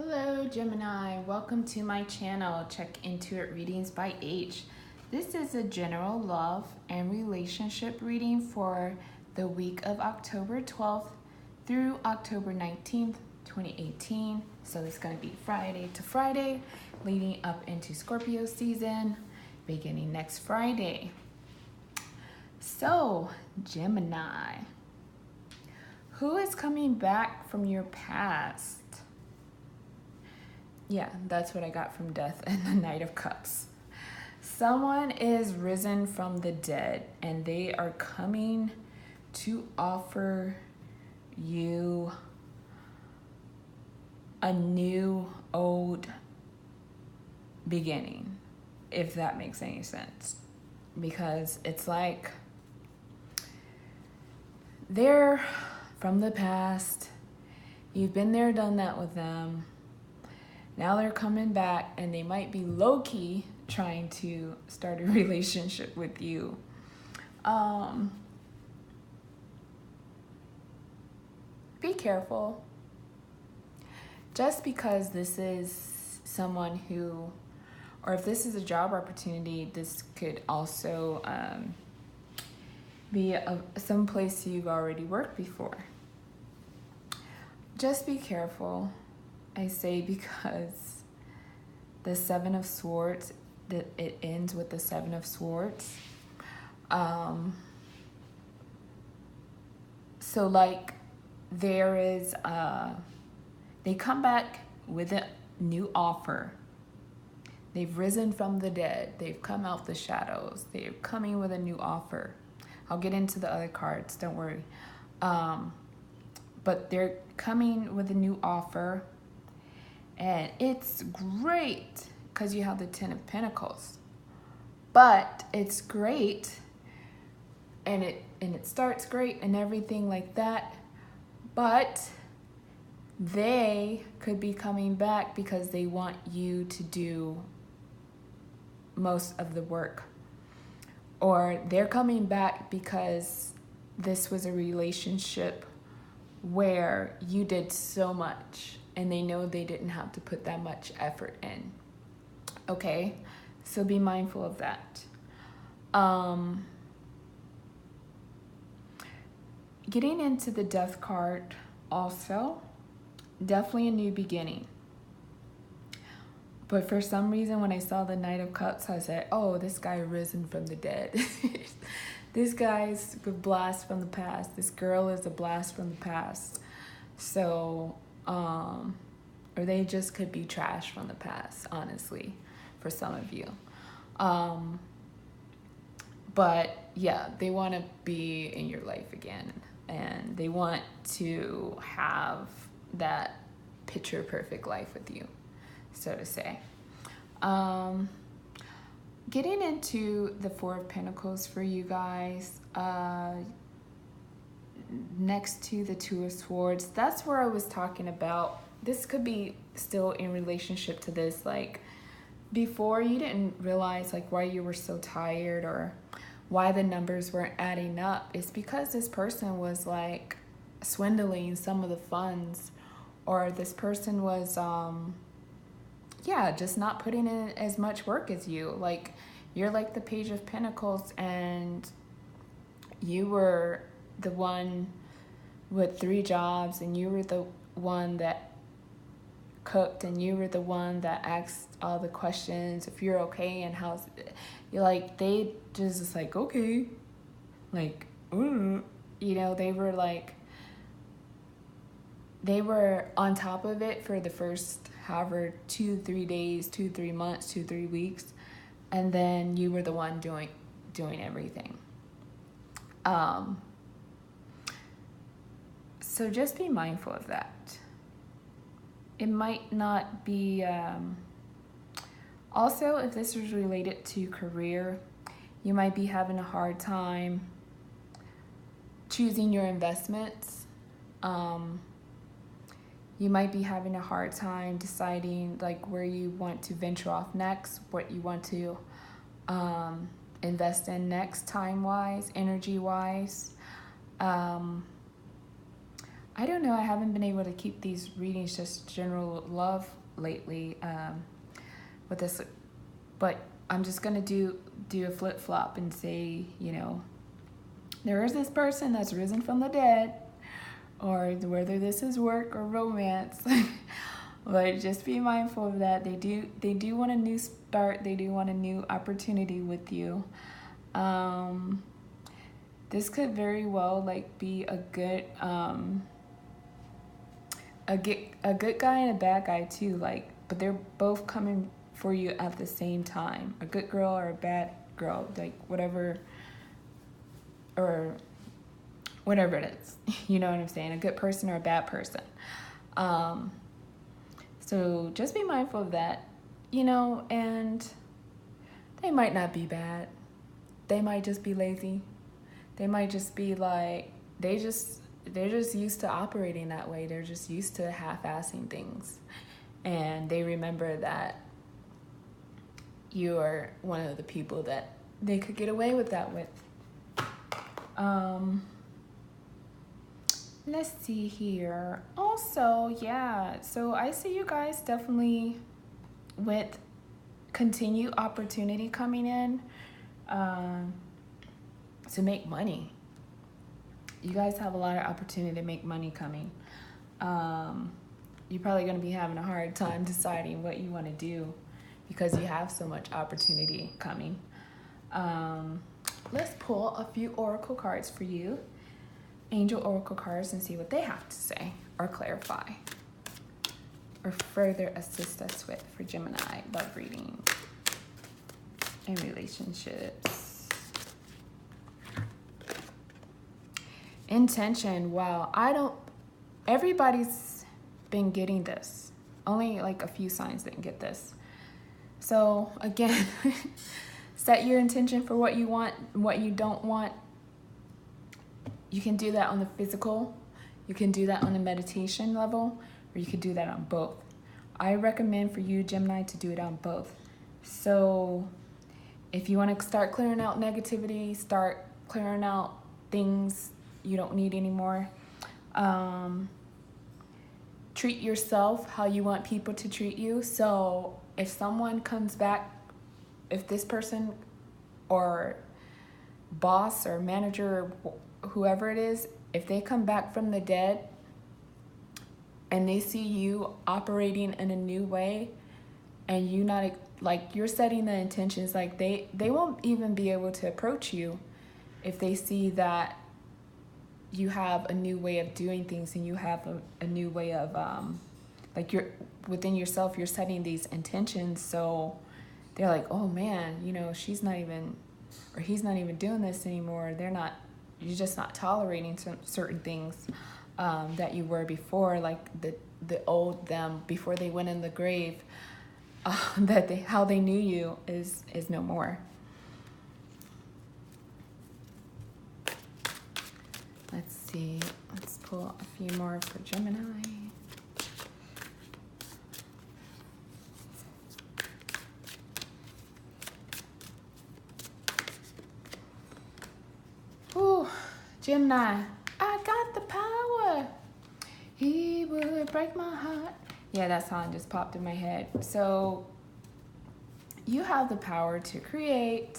Hello Gemini, welcome to my channel. Check into it readings by H. This is a general love and relationship reading for the week of October 12th through October 19th, 2018. So it's going to be Friday to Friday, leading up into Scorpio season, beginning next Friday. So Gemini, who is coming back from your past? Yeah, that's what I got from Death and the Knight of Cups. Someone is risen from the dead and they are coming to offer you a new old beginning, if that makes any sense. Because it's like they're from the past. You've been there, done that with them. Now they're coming back and they might be low-key trying to start a relationship with you. Be careful. Just because this is someone who, or if this is a job opportunity, this could also be some place you've already worked before. Just be careful. I say because the Seven of Swords, it ends with the Seven of Swords. So like there is, they come back with a new offer. They've risen from the dead. They've come out the shadows. They're coming with a new offer. I'll get into the other cards, don't worry. But they're coming with a new offer. And it's great because you have the Ten of Pentacles. But it's great and it starts great and everything like that. But they could be coming back because they want you to do most of the work. Or they're coming back because this was a relationship where you did so much and they know they didn't have to put that much effort in. Okay? So be mindful of that. Getting into the Death card also, definitely a new beginning. But for some reason, when I saw the Knight of Cups, I said, oh, this guy risen from the dead. This guy's a blast from the past. This girl is a blast from the past. So, or they just could be trash from the past, honestly, for some of you. But yeah, they want to be in your life again. And they want to have that picture perfect life with you, so to say. Getting into the Four of Pentacles for you guys, next to the Two of Swords, that's where I was talking about. This could be still in relationship to this, like before you didn't realize like why you were so tired or why the numbers weren't adding up. It's because this person was like swindling some of the funds, or this person was just not putting in as much work as you. Like you're like the Page of Pentacles and you were the one with 3 jobs and you were the one that cooked and you were the one that asked all the questions if you're okay and how's you're like, they just like, okay, like, you know, they were like, they were on top of it for the first however 2-3 days, 2-3 months, 2-3 weeks, and then you were the one doing everything. So just be mindful of that. It might not be, also if this is related to career, you might be having a hard time choosing your investments. You might be having a hard time deciding like where you want to venture off next, what you want to invest in next, time-wise, energy-wise. I don't know. I haven't been able to keep these readings just general love lately with this, but I'm just gonna do a flip flop and say, you know, there is this person that's risen from the dead, or whether this is work or romance. But just be mindful of that. They do want a new start. They do want a new opportunity with you. This could very well like be a good guy and a bad guy too. Like, but they're both coming for you at the same time. A good girl or a bad girl, like whatever it is. You know what I'm saying? A good person or a bad person. So just be mindful of that, you know, and they might not be bad. They might just be lazy. They might just be like, they're just used to operating that way. They're just used to half-assing things. And they remember that you are one of the people that they could get away with that with. Let's see here. Also, yeah, so I see you guys definitely with continued opportunity coming in to make money. You guys have a lot of opportunity to make money coming. You're probably going to be having a hard time deciding what you want to do because you have so much opportunity coming. Let's pull a few oracle cards for you. Angel oracle cards, and see what they have to say or clarify or further assist us with for Gemini love reading and relationships. Intention. Wow, everybody's been getting this. Only like a few signs didn't get this. So again, set your intention for what you want, what you don't want. You can do that on the physical, you can do that on the meditation level, or you could do that on both. I recommend for you, Gemini, to do it on both. So if you want to start clearing out negativity, start clearing out things you don't need anymore, treat yourself how you want people to treat you. So if someone comes back, if this person or boss or manager or whoever it is, if they come back from the dead and they see you operating in a new way and you not like you're setting the intentions, like they won't even be able to approach you if they see that you have a new way of doing things and you have a new way of like you're within yourself, you're setting these intentions. So they're like, oh man, you know, she's not even, or he's not even doing this anymore. You're just not tolerating certain things that you were before, like the old them before they went in the grave. How they knew you is no more. Let's see. Let's pull a few more for Gemini. Ooh, Gemini, I got the power. He would break my heart. Yeah, that song just popped in my head. So you have the power to create.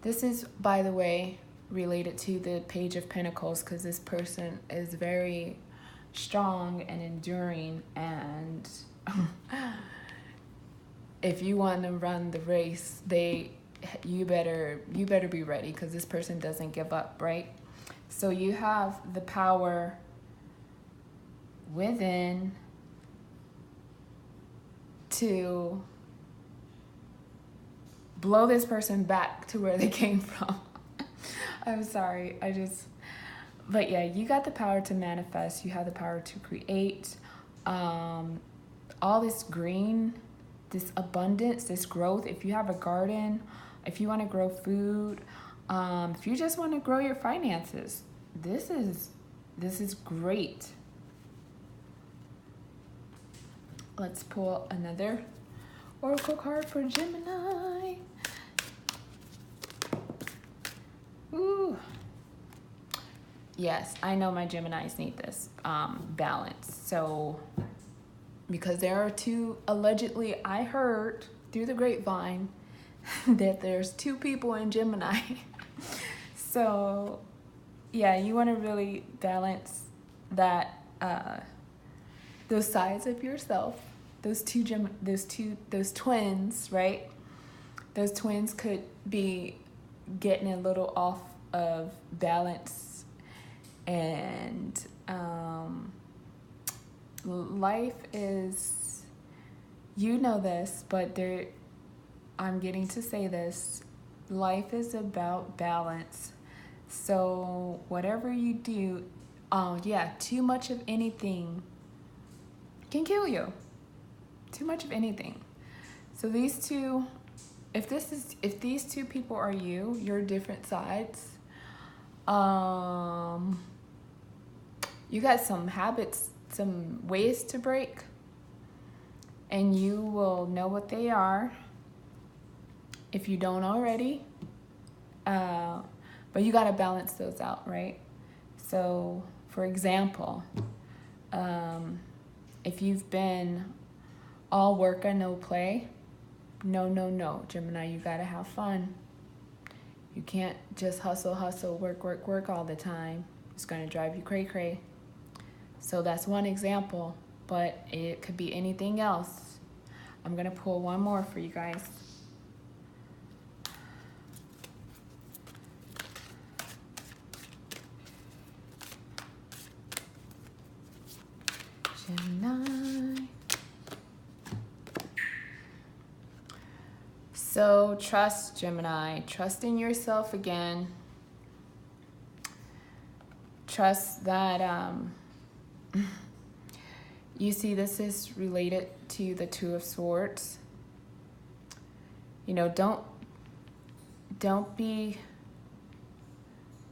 This is, by the way, related to the Page of Pentacles, because this person is very strong and enduring, and if you want to run the race, you better be ready, because this person doesn't give up, right? So you have the power within to blow this person back to where they came from. I'm sorry, but yeah, you got the power to manifest. You have the power to create all this green, this abundance, this growth. If you have a garden, if you want to grow food, if you just want to grow your finances, this is great. Let's pull another oracle card for Gemini. Ooh. yes, I know my Geminis need this balance. So, because there are two, allegedly, I heard through the grapevine that there's two people in Gemini. So, yeah, you want to really balance that, those sides of yourself, those twins, right? Those twins could be getting a little off of balance, and life is, you know this, but I'm getting to say this, life is about balance. So whatever you do, yeah, too much of anything can kill you. Too much of anything. So these two, if these two people are you're different sides. You got some habits, some ways to break, and you will know what they are if you don't already. But you got to balance those out, right? So, for example, if you've been all work and no play, no, Gemini, you got to have fun. You can't just hustle, work all the time. It's going to drive you cray-cray. So that's one example, but it could be anything else. I'm going to pull one more for you guys. Gemini. So trust, Gemini. Trust in yourself again. Trust that you see this is related to the Two of Swords. You know, don't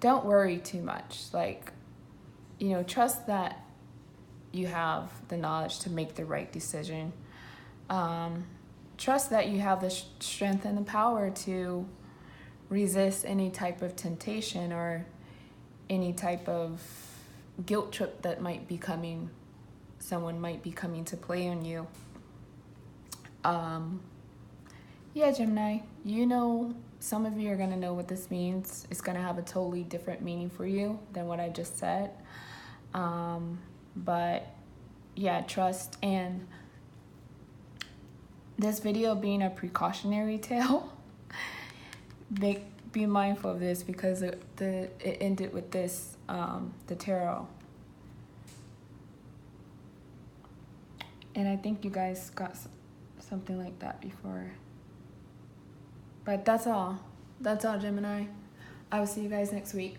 worry too much. Like, you know, trust that you have the knowledge to make the right decision. Trust that you have the strength and the power to resist any type of temptation or any type of guilt trip that might be coming. Someone might be coming to play on you. Yeah, Gemini, you know, some of you are going to know what this means. It's going to have a totally different meaning for you than what I just said. But yeah, trust. And this video being a precautionary tale, be mindful of this, because it ended with this, the tarot. And I think you guys got something like that before. But that's all. That's all, Gemini. I will see you guys next week.